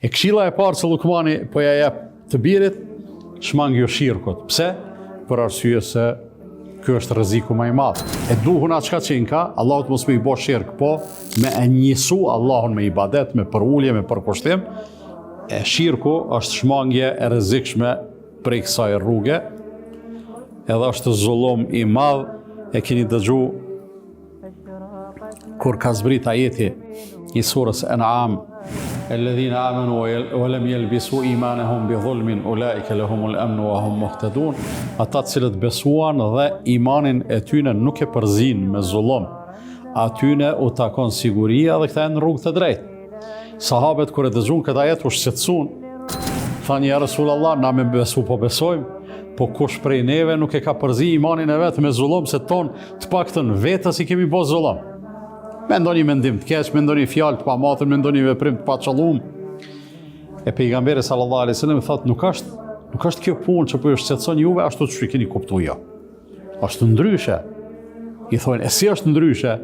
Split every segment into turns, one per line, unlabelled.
E këshilla e parë që Lukmani po ja jep të birit, shmangjo shirkut. Pse? Për arsye se ky është rreziku më i madh. E duhun atë çka qenë ka, Allahut mos më i bësh shirk, po me e njësu Allahun me ibadet, me përulje, me përkushtim. E shirku është shmangje e rrezikshme prej kësaj rruge, edhe është zullum i madh. E keni dëgju kur ka zbrit ajeti i surës An'am, الذين آمنوا ولم يلبسوا إيمانهم بظلم أولئك لهم الأمن وهم مهتدون. Ata cilët besuan dhe imanin e tyne nuk e përzin me zullum, atyne u takon siguria dhe këta e në rrugë të drejtë. Sahabet kur e dëgjun këtë ajet u shqetësuan, thanë ja Rasulallah, na me besu po besojmë, po kush prej neve nuk e ka përzi imanin e vetë me zullum, se ton të paktën vetës i kemi bo zullum. Me ndoni mendim të keq, me ndoni fjalë të pamatën, me ndoni veprim të paqëllum. E pejgamberi sallallahu alaihi wasallam thotë, nuk është kjo punë që po ju shqetëson juve ashtu që keni kuptuar jo. Është ndryshe. I thonë, e si është ndryshe?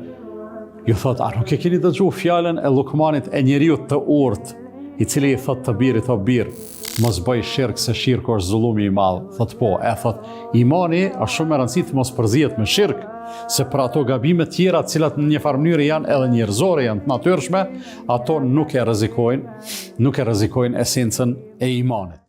Ju thotë, a nuk e keni dëgjuar fjalën e Lukmanit e njeriu të urtë, i cili i thotë të birit, o bir, mos bëj shirk se shirku është zullumi i madh. Thotë po, e thotë, imani është shumë e rëndësishme mos përzihet me shirk, se për ato gabime tjera, të cilat në një farë mënyrë janë edhe njerëzore, janë të natyrshme, ato nuk e rrezikojnë esencën e imanit.